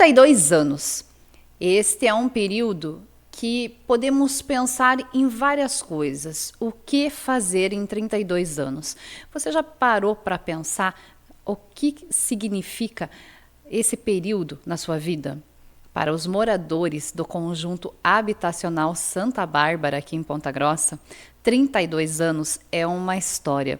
32 anos. Este é um período que podemos pensar em várias coisas. O que fazer em 32 anos? Você já parou para pensar o que significa esse período na sua vida? Para os moradores do conjunto habitacional Santa Bárbara, aqui em Ponta Grossa, 32 anos é uma história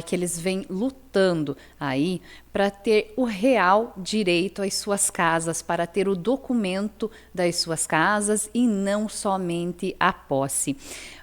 que eles vêm lutando aí para ter o real direito às suas casas, para ter o documento das suas casas e não somente a posse.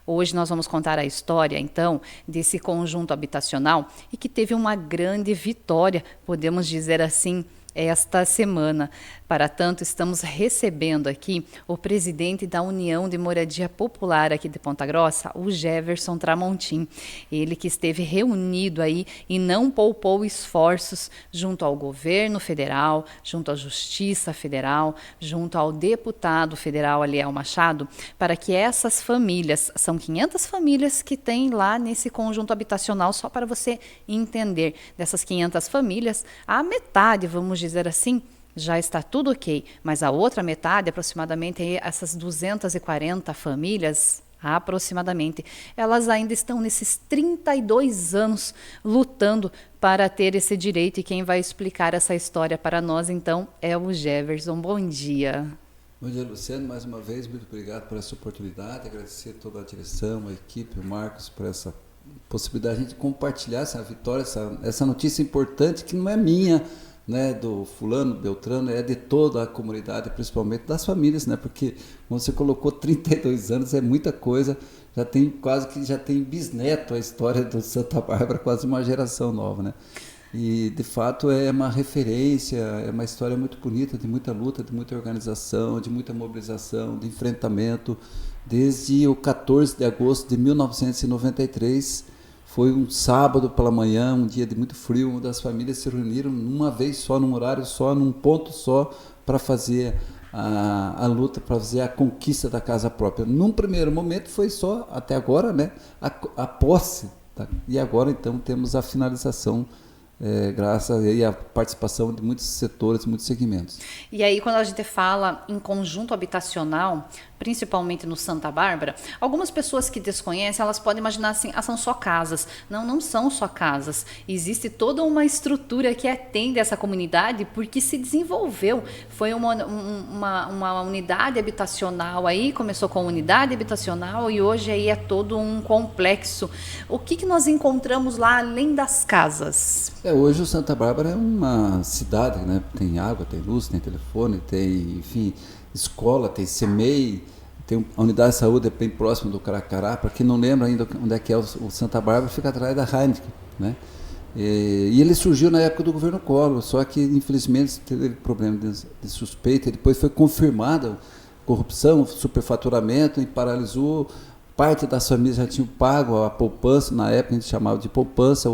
Hoje nós vamos contar a história, então, desse conjunto habitacional e que teve uma grande vitória, podemos dizer assim, esta semana. Para tanto, estamos recebendo aqui o presidente da União de Moradia Popular aqui de Ponta Grossa, o Jefferson Tramontim. Ele que esteve reunido aí e não poupou esforços junto ao governo federal, junto à Justiça Federal, junto ao deputado federal Aliel Machado, para que essas famílias, são 500 famílias que tem lá nesse conjunto habitacional, só para você entender, dessas 500 famílias, a metade, vamos dizer assim, já está tudo ok, mas a outra metade, aproximadamente essas 240 famílias, aproximadamente, elas ainda estão nesses 32 anos lutando para ter esse direito, e quem vai explicar essa história para nós, então, é o Jefferson. Bom dia. Bom dia, Luciano. Mais uma vez, muito obrigado por essa oportunidade, agradecer toda a direção, a equipe, o Marcos, por essa possibilidade de a gente compartilhar essa vitória, essa notícia importante que não é minha, né, do fulano, beltrano, é de toda a comunidade, principalmente das famílias, né, porque como você colocou, 32 anos é muita coisa, já tem bisneto a história do Santa Bárbara, quase uma geração nova, né, e de fato é uma referência, é uma história muito bonita, de muita luta, de muita organização, de muita mobilização, de enfrentamento, desde o 14 de agosto de 1993, foi um sábado pela manhã, um dia de muito frio, onde as famílias se reuniram numa vez só, num horário só, num ponto só, para fazer a luta, para fazer a conquista da casa própria. Num primeiro momento foi só, até agora, né, a posse, tá? E agora então temos a finalização, graças aí à participação de muitos setores, muitos segmentos. E aí, quando a gente fala em conjunto habitacional, principalmente no Santa Bárbara, algumas pessoas que desconhecem, elas podem imaginar assim, são só casas. Não, não são só casas. Existe toda uma estrutura que atende essa comunidade, porque se desenvolveu. Foi uma unidade habitacional aí, começou com unidade habitacional e hoje aí é todo um complexo. O que nós encontramos lá além das casas? Hoje o Santa Bárbara é uma cidade, né? Tem água, tem luz, tem telefone, tem, enfim, escola, tem CEMEI, tem a unidade de saúde bem próximo do Caracará. Para quem não lembra ainda onde é que é o Santa Bárbara, fica atrás da Heineken, né? E ele surgiu na época do governo Collor, só que infelizmente teve problema de suspeita, e depois foi confirmada corrupção, superfaturamento, e paralisou. Parte das famílias já tinham pago a poupança, na época a gente chamava de poupança,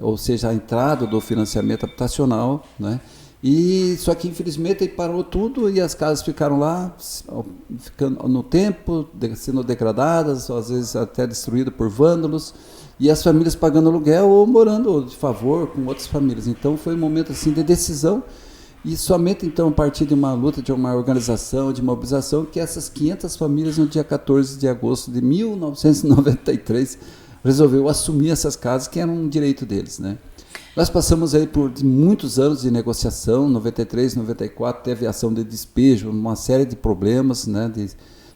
ou seja, a entrada do financiamento habitacional, né? E só que infelizmente aí parou tudo e as casas ficaram lá, ficando no tempo, sendo degradadas, às vezes até destruídas por vândalos, e as famílias pagando aluguel ou morando de favor com outras famílias. Então foi um momento assim de decisão, e somente então a partir de uma luta, de uma organização, de mobilização, que essas 500 famílias no dia 14 de agosto de 1993 resolveu assumir essas casas, que eram um direito deles, né? Nós passamos aí por muitos anos de negociação, 93, 94, teve ação de despejo, uma série de problemas, né?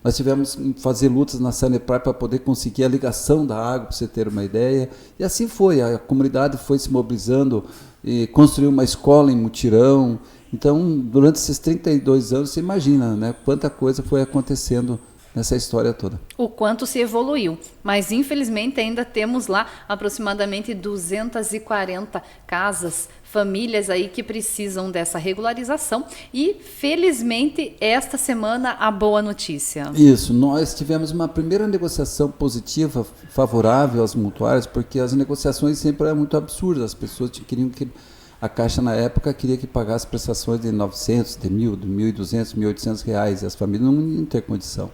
Nós tivemos que fazer lutas na Sanepar para poder conseguir a ligação da água, para você ter uma ideia, e assim foi, a comunidade foi se mobilizando e construiu uma escola em mutirão. Então, durante esses 32 anos, você imagina, né, quanta coisa foi acontecendo nessa história toda. O quanto se evoluiu, mas infelizmente ainda temos lá aproximadamente 240 casas, famílias aí que precisam dessa regularização, e felizmente esta semana a boa notícia. Isso, nós tivemos uma primeira negociação positiva, favorável aos mutuários, porque as negociações sempre eram muito absurdas, as pessoas queriam que a Caixa na época queria que pagasse prestações de 900, de 1.000, de 1.200, 1.800 reais, e as famílias não iam ter condição.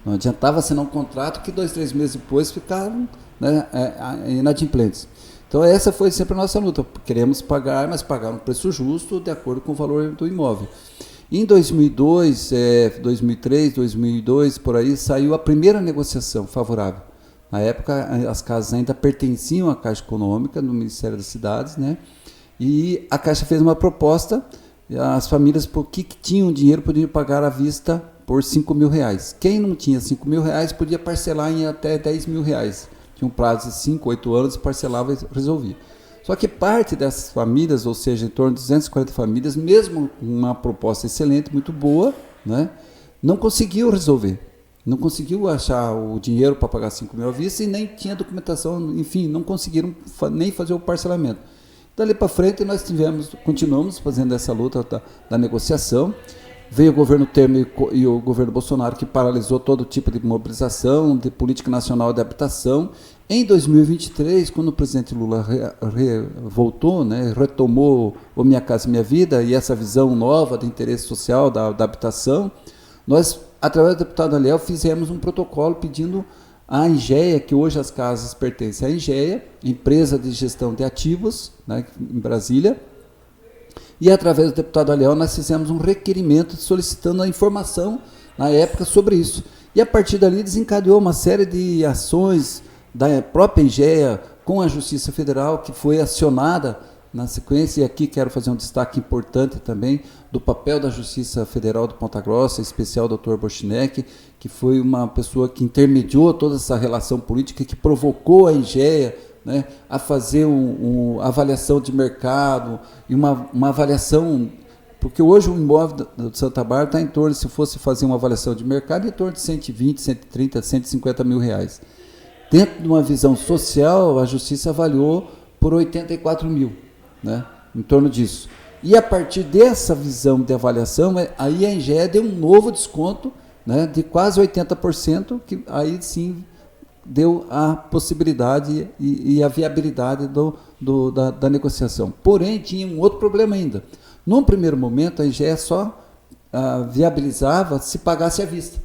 Não adiantava assinar um contrato que 2, 3 meses depois ficaram, né, inadimplentes. Então essa foi sempre a nossa luta. Queremos pagar, mas pagar um preço justo de acordo com o valor do imóvel. Em 2002, 2003, 2002, por aí, saiu a primeira negociação favorável. Na época, as casas ainda pertenciam à Caixa Econômica, no Ministério das Cidades, né? E a Caixa fez uma proposta, as famílias que tinham dinheiro podiam pagar à vista por R$5.000. Quem não tinha R$5.000 podia parcelar em até R$10.000. Tinha um prazo de 5, 8 anos, parcelava e resolvia. Só que parte dessas famílias, ou seja, em torno de 240 famílias, mesmo com uma proposta excelente, muito boa, né, não conseguiu resolver. Não conseguiu achar o dinheiro para pagar 5.000 à vista e nem tinha documentação, enfim, não conseguiram nem fazer o parcelamento. Dali para frente nós continuamos fazendo essa luta da negociação. Veio o governo Temer e o governo Bolsonaro, que paralisou todo tipo de mobilização, de política nacional de habitação. Em 2023, quando o presidente Lula voltou, né, retomou o Minha Casa Minha Vida e essa visão nova de interesse social da habitação, nós, através do deputado Aliel, fizemos um protocolo pedindo à Engea, que hoje as casas pertencem à Engea, empresa de gestão de ativos, né, em Brasília, e através do deputado Aliel nós fizemos um requerimento solicitando a informação, na época, sobre isso. E a partir dali desencadeou uma série de ações da própria Engea com a Justiça Federal, que foi acionada na sequência, e aqui quero fazer um destaque importante também do papel da Justiça Federal de Ponta Grossa, em especial o Dr. Boschneck, que foi uma pessoa que intermediou toda essa relação política, que provocou a Engea, né, a fazer uma avaliação de mercado, e uma avaliação, porque hoje o imóvel do Santa Bárbara está em torno, se fosse fazer uma avaliação de mercado, em torno de 120, 130, 150 mil reais. Dentro de uma visão social, a Justiça avaliou por 84 mil, né, em torno disso. E a partir dessa visão de avaliação, aí a Engea deu um novo desconto, né, de quase 80%, que aí sim deu a possibilidade e a viabilidade da negociação. Porém, tinha um outro problema ainda. Num primeiro momento, a Engea só viabilizava se pagasse à vista.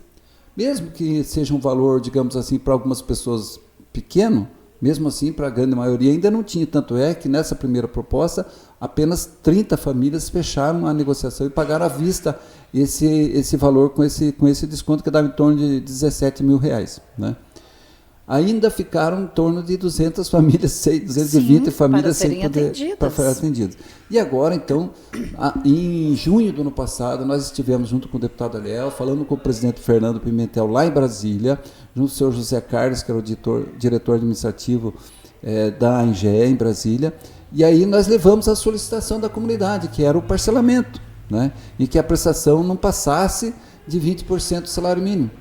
Mesmo que seja um valor, digamos assim, para algumas pessoas pequeno, mesmo assim, para a grande maioria, ainda não tinha. Tanto é que, nessa primeira proposta, apenas 30 famílias fecharam a negociação e pagaram à vista esse valor com esse desconto, que dava em torno de 17 mil reais, né? Ainda ficaram em torno de 200 famílias, 220 Sim, famílias sem poder para serem atendidas. E agora, então, em junho do ano passado, nós estivemos junto com o deputado Aliel, falando com o presidente Fernando Pimentel lá em Brasília, junto com o senhor José Carlos, que era o diretor administrativo da Engea em Brasília, e aí nós levamos a solicitação da comunidade, que era o parcelamento, né, e que a prestação não passasse de 20% do salário mínimo.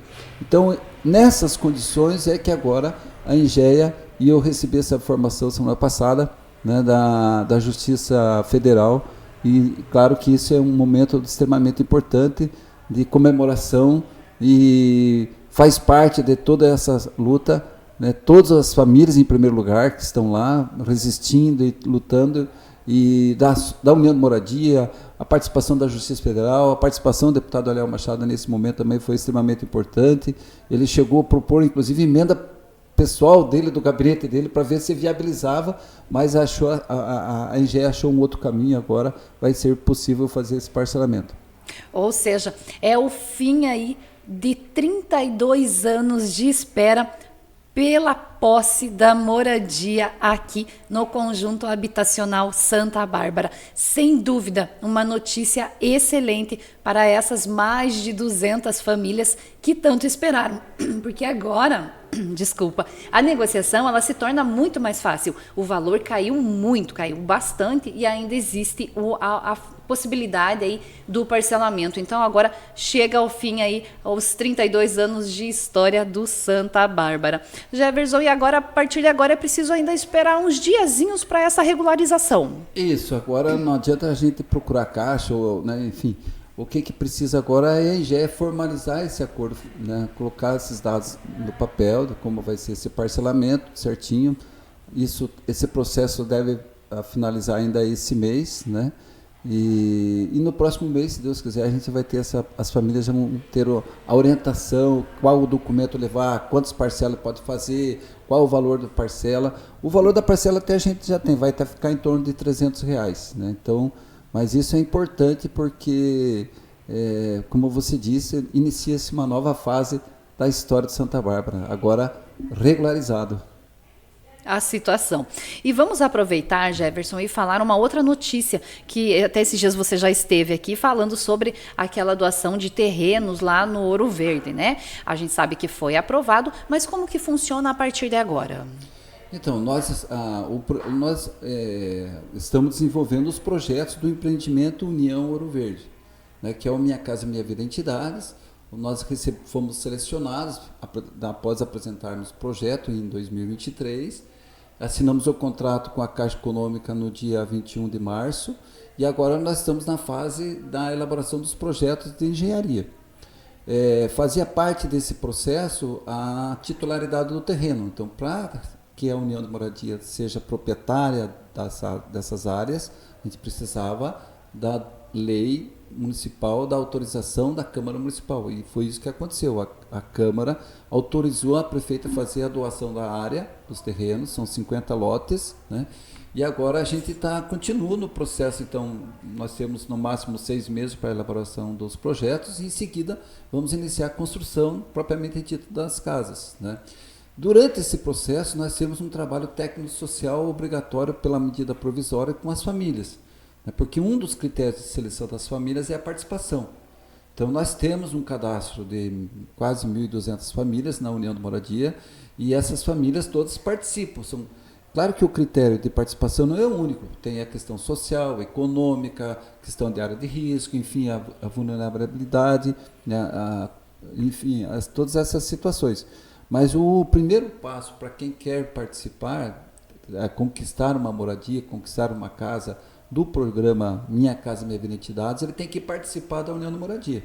Então, nessas condições é que agora a Engea, e eu recebi essa informação semana passada, né, da Justiça Federal, e claro que isso é um momento extremamente importante de comemoração e faz parte de toda essa luta, né, todas as famílias em primeiro lugar que estão lá resistindo e lutando, e da União de Moradia, a participação da Justiça Federal, a participação do deputado Aliel Machado nesse momento também foi extremamente importante. Ele chegou a propor, inclusive, emenda pessoal dele, do gabinete dele, para ver se viabilizava, mas a Engea achou um outro caminho. Agora vai ser possível fazer esse parcelamento. Ou seja, é o fim aí de 32 anos de espera pela posse da moradia aqui no Conjunto Habitacional Santa Bárbara. Sem dúvida, uma notícia excelente para essas mais de 200 famílias que tanto esperaram. Porque agora, a negociação ela se torna muito mais fácil. O valor caiu bastante, e ainda existe a possibilidade aí do parcelamento. Então agora chega ao fim aí aos 32 anos de história do Santa Bárbara. Jefferson, e agora, a partir de agora é preciso ainda esperar uns diazinhos para essa regularização. Isso, agora não adianta a gente procurar caixa, ou, né, enfim, o que precisa agora é a Engea formalizar esse acordo, né, colocar esses dados no papel, de como vai ser esse parcelamento certinho. Esse processo deve finalizar ainda esse mês, né? E no próximo mês, se Deus quiser, a gente vai ter as famílias já vão ter a orientação, qual o documento levar, quantas parcelas pode fazer, qual o valor da parcela. O valor da parcela até a gente já tem, vai até ficar em torno de R$300, né? Então, mas isso é importante porque, como você disse, inicia-se uma nova fase da história de Santa Bárbara, agora regularizado. A situação. E vamos aproveitar, Jefferson, e falar uma outra notícia, que até esses dias você já esteve aqui falando sobre aquela doação de terrenos lá no Ouro Verde, né? A gente sabe que foi aprovado, mas como que funciona a partir de agora? Então, nós estamos desenvolvendo os projetos do empreendimento União Ouro Verde, né, que é o Minha Casa Minha Vida Entidades. Nós fomos selecionados após apresentarmos o projeto em 2023, assinamos o contrato com a Caixa Econômica no dia 21 de março e agora nós estamos na fase da elaboração dos projetos de engenharia. Fazia parte desse processo a titularidade do terreno, então para que a União de Moradia seja proprietária dessas áreas, a gente precisava da lei municipal, da autorização da Câmara Municipal, e foi isso que aconteceu. A Câmara autorizou a prefeita a fazer a doação da área, dos terrenos, são 50 lotes, né? E agora a gente continua no processo, então nós temos no máximo 6 meses para a elaboração dos projetos e em seguida vamos iniciar a construção propriamente dita das casas, né? Durante esse processo nós temos um trabalho técnico-social obrigatório pela medida provisória com as famílias, porque um dos critérios de seleção das famílias é a participação. Então, nós temos um cadastro de quase 1.200 famílias na União de Moradia e essas famílias todas participam. Claro que o critério de participação não é o único, tem a questão social, econômica, questão de área de risco, enfim, a vulnerabilidade, né, enfim, todas essas situações. Mas o primeiro passo para quem quer participar, conquistar uma moradia, conquistar uma casa, do programa Minha Casa Minha Vida Entidades, ele tem que participar da União de Moradia.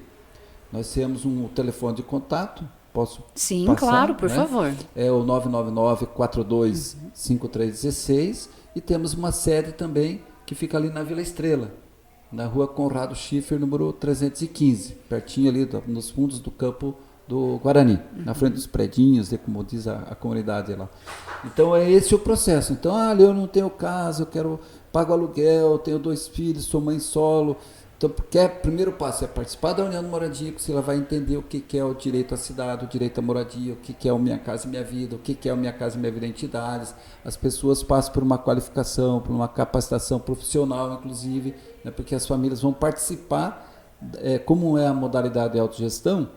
Nós temos um telefone de contato, posso Sim, passar, claro, por né? favor. É o 999-42-5316 e temos uma sede também que fica ali na Vila Estrela, na rua Conrado Schiffer, número 315, pertinho ali nos fundos do campo do Guarani, na frente dos predinhos, como diz a comunidade lá. Então, é esse o processo. Então, eu não tenho casa, pago aluguel, tenho 2 filhos, sou mãe solo. Então, o primeiro passo é participar da União de Moradia, que você vai entender o que é o direito à cidade, o direito à moradia, o que é o Minha Casa Minha Vida, o que é o Minha Casa Minha Vida Entidades. As pessoas passam por uma qualificação, por uma capacitação profissional, inclusive, né, porque as famílias vão participar, como é a modalidade de autogestão,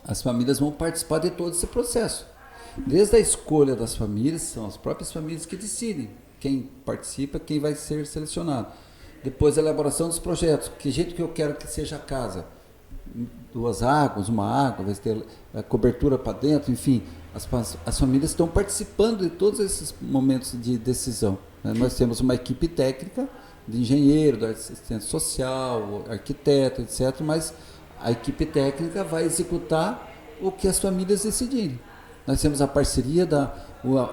as famílias vão participar de todo esse processo. Desde a escolha das famílias, são as próprias famílias que decidem quem participa, quem vai ser selecionado. Depois a elaboração dos projetos, que jeito que eu quero que seja a casa. 2 águas, uma água, vai ter a cobertura para dentro, enfim. As famílias estão participando de todos esses momentos de decisão, né? Nós temos uma equipe técnica, de engenheiro, de assistente social, arquiteto, etc., mas a equipe técnica vai executar o que as famílias decidirem. Nós temos a parceria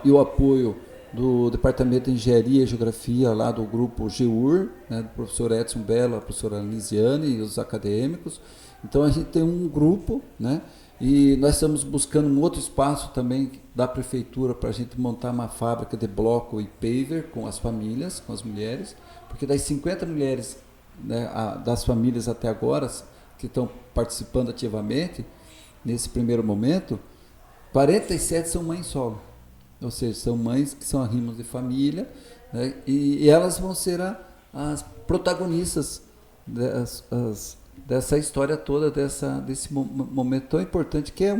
e o apoio do Departamento de Engenharia e Geografia lá do grupo GEUR, né, do professor Edson Belo, a professora Lisiane e os acadêmicos. Então a gente tem um grupo, né, e nós estamos buscando um outro espaço também da prefeitura para a gente montar uma fábrica de bloco e paver com as famílias, com as mulheres, porque das 50 mulheres, né, das famílias até agora que estão participando ativamente, nesse primeiro momento, 47 são mães solo, ou seja, são mães que são arrimos de família, né, e elas vão ser as protagonistas dessa história toda, desse momento tão importante, que é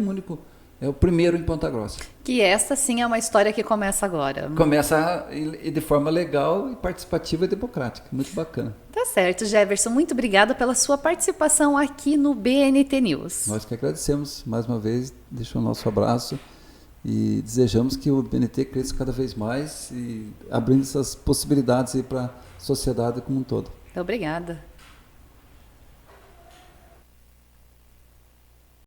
o primeiro em Ponta Grossa. Que essa sim é uma história que começa agora. Começa de forma legal e participativa e democrática, muito bacana. Tá certo, Jefferson, muito obrigada pela sua participação aqui no BNT News. Nós que agradecemos, mais uma vez, deixo o nosso abraço e desejamos que o BNT cresça cada vez mais e abrindo essas possibilidades para a sociedade como um todo. Obrigada.